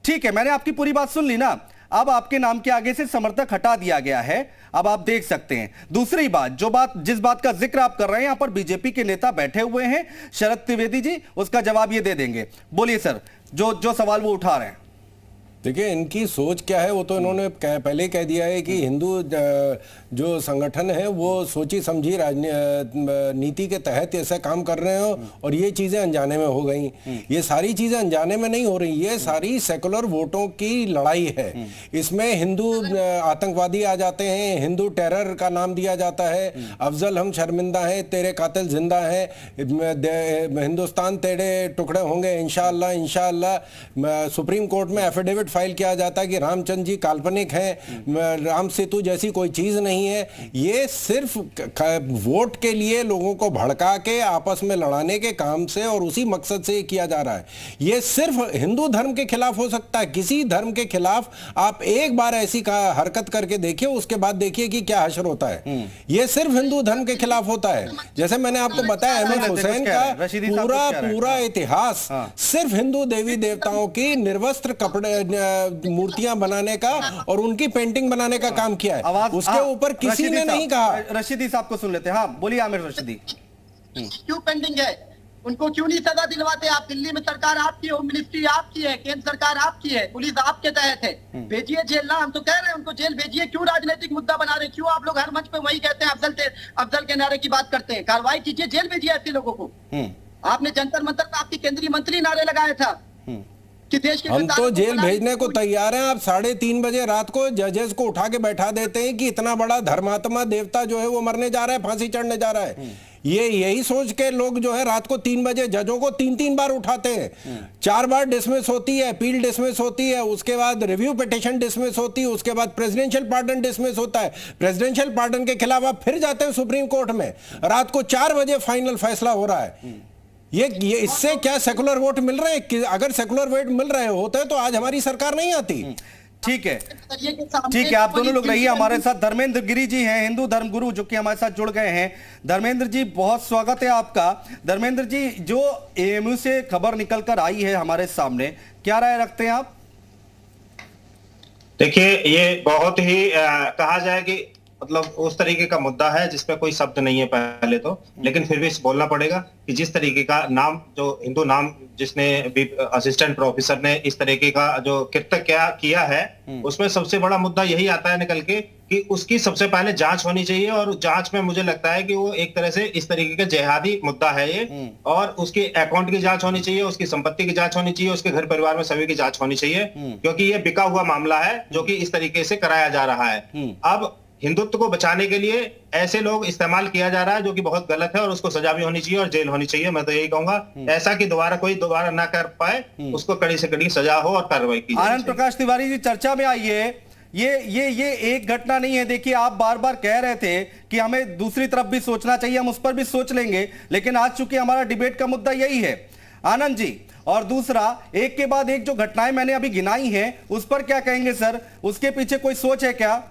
ठीक है, मैंने आपकी पूरी बात सुन ली ना, अब आपके नाम के आगे से समर्थक हटा दिया गया है, अब आप देख सकते हैं। दूसरी बात, जिस बात का जिक्र आप कर रहे हैं, यहां पर बीजेपी के नेता बैठे हुए हैं, शरद त्रिवेदी जी, उसका जवाब ये दे देंगे। बोलिए सर, जो सवाल वो उठा रहे हैं। देखिए इनकी सोच क्या है वो तो इन्होंने पहले कह दिया है कि हिंदू जो संगठन है वो सोची समझी नीति के तहत ऐसा काम कर रहे हो और ये चीजें अनजाने में हो गई। ये सारी चीजें अनजाने में नहीं हो रही, ये सारी सेकुलर वोटों की लड़ाई है। इसमें हिंदू आतंकवादी आ जाते हैं, हिंदू टेरर का नाम दिया जाता है, अफजल हम शर्मिंदा हैं, तेरे कातिल जिंदा हैं, हिंदुस्तान तेरे टुकड़े होंगे इंशाअल्लाह इंशाअल्लाह। सुप्रीम कोर्ट में एफिडेविट फाइल किया जाता है कि रामचंद्र जी काल्पनिक हैं, राम सेतु जैसी कोई चीज नहीं है। ये सिर्फ वोट के लिए लोगों को भड़का के आपस में लड़ाने के काम से और उसी मकसद से किया जा रहा है। ये सिर्फ हिंदू धर्म के खिलाफ हो सकता है, किसी धर्म के खिलाफ आप एक बार ऐसी हरकत करके देखिए, उसके बाद देखिए कि क्या हश्र होता है। ये सिर्फ हिंदू धर्म के खिलाफ होता है। जैसे मैंने आपको बताया अहमद हुसैन का पूरा इतिहास सिर्फ हिंदू देवी देवताओं की निर्वस्त्र कपड़े मूर्तियां बनाने का और उनकी पेंटिंग बनाने का काम किया है, उसके ऊपर किसी ने नहीं कहा। रशीदी साहब को सुन लेते हैं। हाँ बोलिए आमिर रशीदी। क्यों पेंडिंग है? उनको क्यों नहीं सजा दिलवाते आप? दिल्ली में सरकार आपकी, होम मिनिस्ट्री आपकी है, केंद्र सरकार आपकी है, पुलिस आपके तहत है, भेजिए जेल ना। हम तो कह रहे हैं उनको जेल भेजिए। क्यों राजनीतिक मुद्दा बना रहे? क्यों आप लोग हर मंच पे वही कहते हैं, अफजल के नारे की बात करते हैं? कार्रवाई कीजिए, जेल भेजिए ऐसे लोगों को। आपने जंतर मंतर पर आपकी केंद्रीय मंत्री नारे लगाया था कि देश के हम तो जेल भेजने को तैयार हैं। आप 3:30 बजे रात को जजेस को उठा के बैठा देते हैं कि इतना बड़ा धर्मात्मा देवता जो है वो मरने जा रहा है, फांसी चढ़ने जा रहा है। यही सोच के लोग जो है रात को 3 बजे जजों को 3 बार उठाते हैं। 4 बार डिसमिस होती है, अपील डिसमिस होती है, उसके बाद रिव्यू पिटीशन डिसमिस होती है, उसके बाद प्रेसिडेंशियल पार्डन डिसमिस होता है। प्रेसिडेंशियल पार्डन के खिलाफ आप फिर जाते हैं सुप्रीम कोर्ट में, रात को 4 बजे फाइनल फैसला हो रहा है। ये इससे क्या सेकुलर वोट मिल रहे हैं? अगर सेकुलर वोट मिल रहे होते तो आज हमारी सरकार नहीं आती। ठीक है, ठीक है, आप दोनों लोग रहिए हमारे साथ। धर्मेंद्र गिरी जी हैं, हिंदू धर्म गुरु, जो कि हमारे साथ जुड़ गए हैं। धर्मेंद्र जी बहुत स्वागत है आपका। धर्मेंद्र जी, जो एएमयू से खबर निकलकर आई है हमारे सामने, क्या राय रखते हैं आप? देखिए ये बहुत ही कहा जाए कि मतलब उस तरीके का मुद्दा है जिसपे कोई शब्द नहीं है पहले तो, लेकिन फिर भी बोलना पड़ेगा कि जिस तरीके का नाम, जो हिंदू नाम जिसने असिस्टेंट प्रोफेसर ने इस तरीके का जो कृत्य किया है, उसमें सबसे बड़ा मुद्दा यही आता है निकल के कि उसकी सबसे पहले जांच होनी चाहिए। और जांच में मुझे लगता है कि वो एक तरह से इस तरीके का जिहादी मुद्दा है ये, और उसके अकाउंट की जांच होनी चाहिए, उसकी संपत्ति की जांच होनी चाहिए, उसके घर परिवार में सभी की जांच होनी चाहिए, क्योंकि ये बिका हुआ मामला है जो कि इस तरीके से कराया जा रहा है। अब हिंदुत्व को बचाने के लिए ऐसे लोग इस्तेमाल किया जा रहा है जो कि बहुत गलत है, और उसको सजा भी होनी चाहिए और जेल होनी चाहिए। मैं तो यही कहूंगा ऐसा कि कोई दोबारा ना कर पाए, उसको कड़ी से कड़ी सजा हो और कार्रवाई की जाए। आनंद प्रकाश तिवारी जी, चर्चा में आइए। ये एक घटना नहीं है। देखिए आप बार बार कह रहे थे कि हमें दूसरी तरफ भी सोचना चाहिए, हम उस पर भी सोच लेंगे, लेकिन आज चूंकि हमारा डिबेट का मुद्दा यही है। आनंद जी, और दूसरा, एक के बाद एक जो घटनाएं मैंने अभी गिनाई हैं उस पर क्या कहेंगे सर? उसके पीछे कोई सोच है क्या?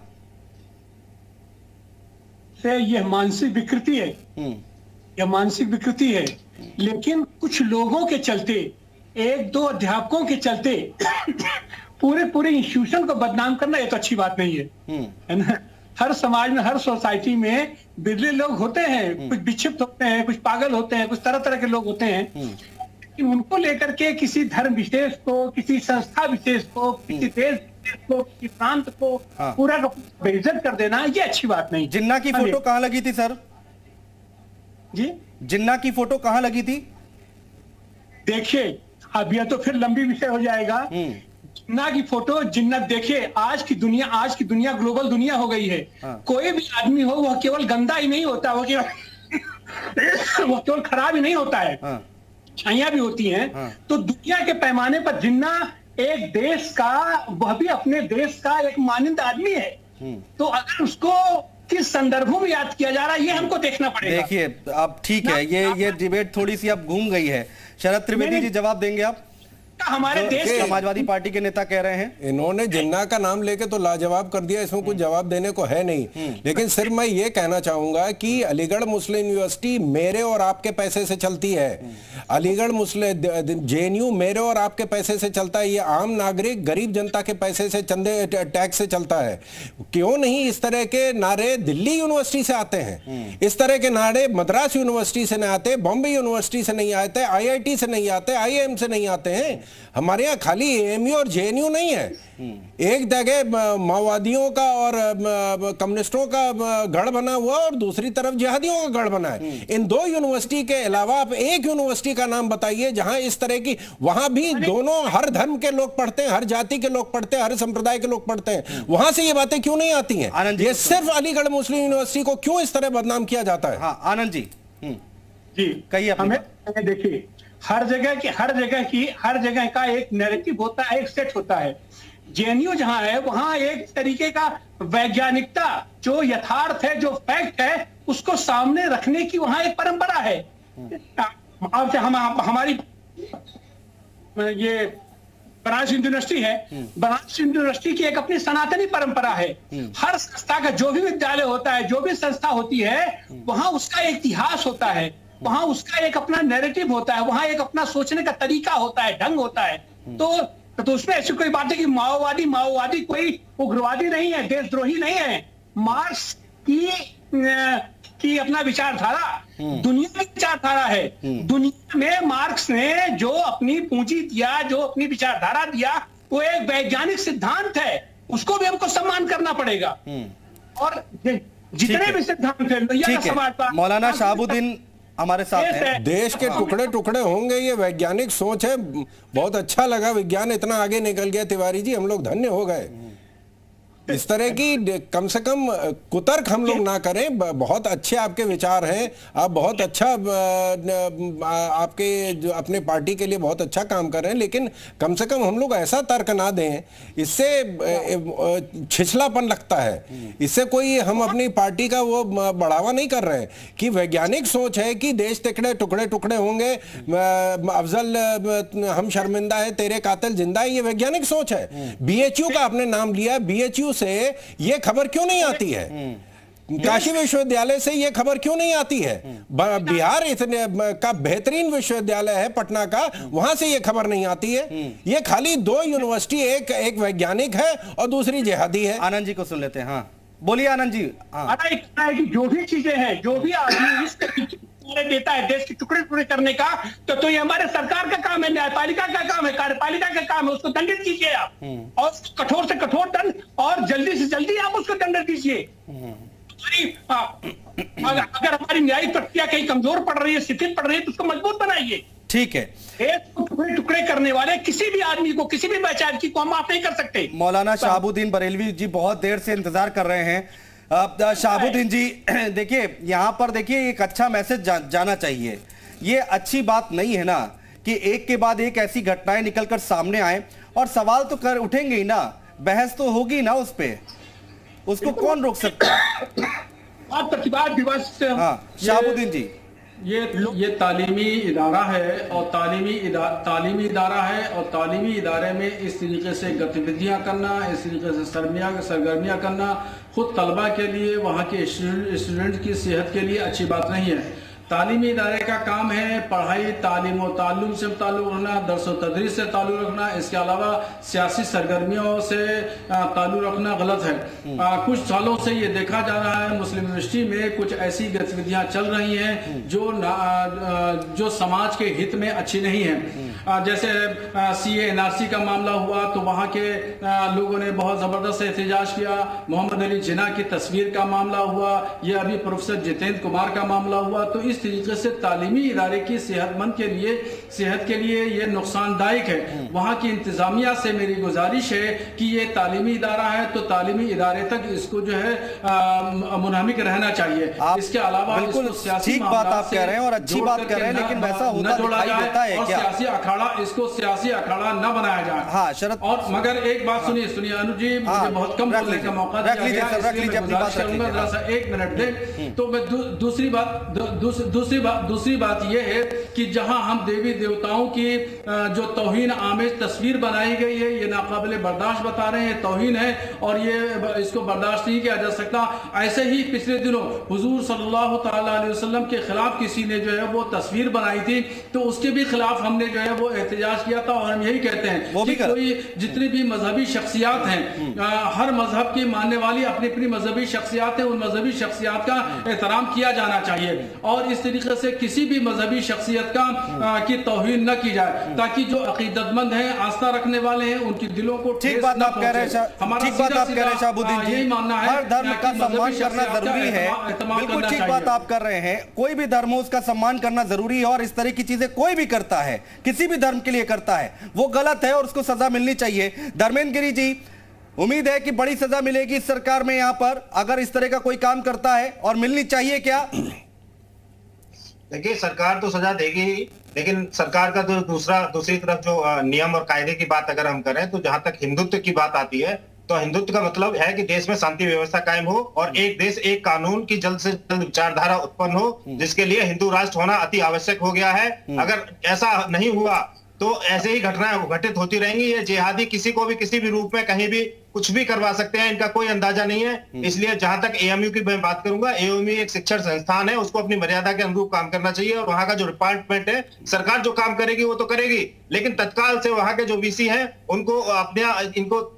से यह मानसिक विकृति है, यह मानसिक विकृति है, लेकिन कुछ लोगों के चलते, 1-2 अध्यापकों के चलते पूरे इंस्टीट्यूशन को बदनाम करना ये तो अच्छी बात नहीं है ना। हर समाज में, हर सोसाइटी में बिरले लोग होते हैं, कुछ विक्षिप्त होते हैं, कुछ पागल होते हैं, कुछ तरह तरह के लोग होते हैं, लेकिन उनको लेकर के किसी धर्म विशेष को, किसी संस्था विशेष को, किसी देश को, किसी प्रांत को पूरा बेइज्जत कर देना, ये अच्छी बात नहीं। जिन्ना की फोटो कहाँ लगी थी सर? जी जिन्ना की फोटो कहाँ लगी थी? देखिए अब यह तो फिर लंबी विषय हो जाएगा। जिन्ना की फोटो, जिन्नत देखिए, आज की दुनिया ग्लोबल दुनिया हो गई है। कोई भी आदमी हो वह केवल गंदा ही नहीं होता, वो केवल खराब ही नहीं होता है, अच्छाइयां भी होती हैं। तो दुनिया के पैमाने पर जिन्ना एक देश का, वह भी अपने देश का एक मानिंद आदमी है। तो अगर उसको किस संदर्भों में याद किया जा रहा है ये हमको देखना पड़ेगा। देखिए अब ठीक है, ये डिबेट थोड़ी सी अब घूम गई है। शरद त्रिवेदी जी जवाब देंगे आप? हमारे देश के समाजवादी पार्टी के नेता कह रहे हैं, इन्होंने जिन्ना का नाम लेके तो लाजवाब कर दिया, इसमें कुछ जवाब देने को है नहीं। लेकिन सिर्फ मैं ये कहना चाहूंगा कि अलीगढ़ मुस्लिम यूनिवर्सिटी मेरे और आपके पैसे से चलती है। अलीगढ़ मुस्लिम जेएनयू मेरे और आपके पैसे से चलता है। ये आम नागरिक गरीब जनता के पैसे से, चंदे टैक्स से चलता है। क्यों नहीं इस तरह के नारे दिल्ली यूनिवर्सिटी से आते हैं? इस तरह के नारे मद्रास यूनिवर्सिटी से नहीं आते, बॉम्बे यूनिवर्सिटी से नहीं आते, IIT से नहीं आते, IIM से नहीं आते हैं। हमारे यहाँ खाली AMU और JNU नहीं है, एक जगह माओवादियों का और कम्युनिस्टों का गढ़ बना हुआ और दूसरी तरफ जिहादियों का गढ़ बना है। इन दो यूनिवर्सिटी के अलावा आप एक यूनिवर्सिटी का नाम बताइए जहां इस तरह की, वहां भी दोनों हर धर्म के लोग पढ़ते हैं, हर जाति के लोग पढ़ते हैं, हर संप्रदाय के लोग पढ़ते हैं। वहां से ये बातें क्यों नहीं आती हैं? ये सिर्फ अलीगढ़ मुस्लिम यूनिवर्सिटी को क्यों इस तरह बदनाम किया जाता है? हाँ आनंद जी कहिए। हमें देखिए हर जगह का एक नैरेटिव होता है, एक सेट होता है। जेएनयू जहां है वहां एक तरीके का वैज्ञानिकता, जो यथार्थ है, जो फैक्ट है, उसको सामने रखने की वहां एक परंपरा है। अब हमारी ये बनारस यूनिवर्सिटी है, बनारस यूनिवर्सिटी की एक अपनी सनातनी परंपरा है। हर संस्था का जो भी विद्यालय होता है, जो भी संस्था होती है, वहां उसका एक इतिहास होता है, वहां उसका एक अपना नैरेटिव होता है, वहां एक अपना सोचने का तरीका होता है, ढंग होता है। तो उसमें ऐसी कोई बात है कि माओवादी कोई उग्रवादी नहीं है, देशद्रोही नहीं है। मार्क्स की अपना विचारधारा दुनिया की विचारधारा है। दुनिया में मार्क्स ने जो अपनी पूंजी दिया, जो अपनी विचारधारा दिया, वो एक वैज्ञानिक सिद्धांत है, उसको भी हमको सम्मान करना पड़ेगा। और जितने भी सिद्धांत है, मौलाना शहाबुद्दीन हमारे साथ है। देश के टुकड़े टुकड़े होंगे, ये वैज्ञानिक सोच है। बहुत अच्छा लगा, विज्ञान इतना आगे निकल गया। तिवारी जी, हम लोग धन्य हो गए। इस तरह की कम से कम कुतर्क हम लोग ना करें। बहुत अच्छे आपके विचार हैं, आप बहुत अच्छा आपके जो अपने पार्टी के लिए बहुत अच्छा काम कर रहे हैं, लेकिन कम से कम हम लोग ऐसा तर्क ना दें, इससे छिछलापन लगता है। इससे कोई हम अपनी पार्टी का वो बढ़ावा नहीं कर रहे हैं कि वैज्ञानिक सोच है कि देश टुकड़े टुकड़े टुकड़े होंगे, अफजल हम शर्मिंदा है, तेरे कातिल जिंदा है, ये वैज्ञानिक सोच है। BHU का आपने नाम लिया, BHU से ये खबर क्यों नहीं आती है? काशी विश्वविद्यालय से ये खबर क्यों नहीं आती है? बिहार इतने का बेहतरीन विश्वविद्यालय है पटना का, वहां से ये खबर नहीं आती है। ये खाली दो यूनिवर्सिटी, एक वैज्ञानिक है और दूसरी जिहादी है। आनंद जी को सुन लेते हैं। हाँ बोलिए आनंद जी। जो भी चीजें हैं, जो भी आदमी देता है देश के टुकड़े टुकड़े करने का, तो ये हमारे सरकार का काम है, न्यायपालिका का काम है, कार्यपालिका का काम है। उसको दंडित कीजिए आप, और कठोर से कठोर दंड, और जल्दी से जल्दी आप उसको दंड दीजिए। अगर हमारी न्यायिक प्रक्रिया कहीं कमजोर पड़ रही है, शिथिल पड़ रही है, तो उसको मजबूत बनाइए। ठीक है। टुकड़े टुकड़े करने वाले किसी भी आदमी को, किसी भी पहचान को हम माफ नहीं कर सकते। मौलाना शहाबुद्दीन बरेलवी जी बहुत देर से इंतजार कर रहे हैं। शहाबुद्दीन जी देखिए, यहाँ पर देखिए एक अच्छा मैसेज जाना चाहिए। ये अच्छी बात नहीं है ना कि एक के बाद एक ऐसी घटनाएं निकलकर सामने आए, और सवाल तो कर उठेंगे ही ना, बहस तो होगी ना उस पे, उसको कौन रोक सकता है? प्रतिवाद दिवस। हाँ शहाबुद्दीन जी, ये तालीमी इदारा है, और तालीमी इदारा है, और तालीमी इदारे में इस तरीके से गतिविधियां करना, इस तरीके से सरगर्मियां करना, खुद तलबा के लिए, वहाँ के स्टूडेंट की सेहत के लिए अच्छी बात नहीं है। तालीमी इदारे का काम है पढ़ाई, तालीम और ताल्लुम से ताल्लुक़ रखना, दर्स व तदरीस से ताल्लुक़ रखना। इसके अलावा सियासी सरगर्मियों से ताल्लुक़ रखना गलत है। कुछ सालों से ये देखा जा रहा है मुस्लिम यूनिवर्सिटी में कुछ ऐसी गतिविधियां चल रही हैं जो समाज के हित में अच्छी नहीं है। जैसे CA NRC का मामला हुआ, तो वहाँ के लोगों ने बहुत ज़बरदस्त एहतजाज किया। मोहम्मद अली जिन्ना की तस्वीर का मामला हुआ, ये अभी प्रोफेसर जितेंद्र कुमार का मामला हुआ। तो इस जिस तरीके से तालीमी इदारे की सेहत के लिए ये नुकसानदायक है, वहाँ की इंतजामिया से मेरी गुजारिश है कि ये तालीमी इदारा है तो तालीमी इदारे तक इसको जो है मुनहमिक रहना चाहिए। इसके अलावा बिल्कुल ठीक बात आप कह रहे हैं और अच्छी बात कह रहे हैं, लेकिन वैसा होता दिखाई देता है क्या? सियासी अखाड़ा, इसको सियासी अखाड़ा न बनाया जाए। हाँ शरद, और मगर एक बात सुनिए अनुज जी, मुझे बहुत कम बोलने का मौका दिया गया, एक मिनट दें। तो मैं दूसरी बात यह है कि जहां हम देवी देवताओं की जो तौहीन आमेज तस्वीर बनाई गई है, ये नाकाबिले बर्दाश्त बता रहे हैं, तौहीन है और ये इसको बर्दाश्त नहीं किया जा सकता। ऐसे ही पिछले दिनों हुजूर सल्लल्लाहु तआला अलैहि वसल्लम के खिलाफ किसी ने जो है वो तस्वीर बनाई थी, तो उसके भी खिलाफ हमने जो है वो एहतजाज किया था। और हम यही कहते हैं कि कोई जितनी भी मजहबी शख्सियात हैं, हर मजहब की मानने वाली अपनी अपनी मजहबी शख्सियात है, उन मजहबी शख्सियात का एहतराम किया जाना चाहिए और इस तरीके से किसी भी मजहबी शख्सियत की तौहीन न की जाए, ताकि जो अकीदतमंद हैं, आस्था रखने वाले हैं, उनके दिलों को ठीक बात आप कह रहे हैं शहाबुद्दीन जी, हर धर्म का सम्मान करना जरूरी है। बिल्कुल ठीक बात आप कर रहे हैं, कोई भी धर्म हो उसका सम्मान करना जरूरी है और इस तरह की चीजें कोई भी करता है, किसी भी धर्म के लिए करता है, वो गलत है और उसको सजा मिलनी चाहिए। धर्मेंद्र गिरी जी, उम्मीद है कि बड़ी सजा मिलेगी इस सरकार में यहाँ पर अगर इस तरह का कोई काम करता है, और मिलनी चाहिए क्या? देखिए, सरकार तो सजा देगी ही, लेकिन सरकार का जो दूसरी तरफ जो नियम और कायदे की बात अगर हम करें, तो जहां तक हिंदुत्व की बात आती है, तो हिंदुत्व का मतलब है कि देश में शांति व्यवस्था कायम हो और एक देश एक कानून की जल्द से जल्द विचारधारा उत्पन्न हो, जिसके लिए हिंदू राष्ट्र होना अति आवश्यक हो गया है। अगर ऐसा नहीं हुआ तो ऐसे ही घटनाएं घटित होती रहेंगी। ये जिहादी किसी को भी किसी भी रूप में कहीं भी कुछ भी करवा सकते हैं, इनका कोई अंदाजा नहीं है। इसलिए जहां तक एएमयू की मैं बात करूंगा, एएमयू एक शिक्षण संस्थान है, उसको अपनी मर्यादा के अनुरूप काम करना चाहिए और वहां का जो डिपार्टमेंट है, सरकार जो काम करेगी वो तो करेगी, लेकिन तत्काल से वहां के जो वीसी हैं उनको इनको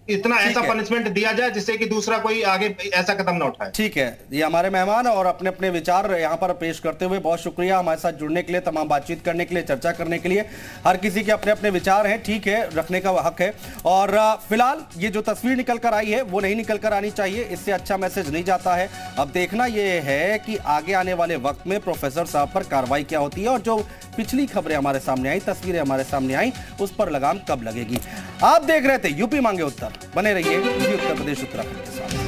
इतना ऐसा पनिशमेंट दिया जाए जिससे कि दूसरा कोई आगे ऐसा कदम न उठाए। ठीक है, ये हमारे मेहमान और अपने अपने विचार यहाँ पर पेश करते हुए बहुत शुक्रिया हमारे साथ जुड़ने के लिए, तमाम बातचीत करने के लिए, चर्चा करने के लिए। हर किसी के अपने अपने विचार हैं, ठीक है, रखने का हक है। और फिलहाल ये जो तस्वीर निकल कर आई है वो नहीं निकल कर आनी चाहिए, इससे अच्छा मैसेज नहीं जाता है। अब देखना यह है कि आगे आने वाले वक्त में प्रोफेसर साहब पर कार्रवाई क्या होती है और जो पिछली खबरें हमारे सामने आई, तस्वीरें हमारे सामने आई, उस पर लगाम कब लगेगी। आप देख रहे थे यूपी मांगे उत्तर, बने रहिए उत्तर प्रदेश उत्तराखंड के साथ।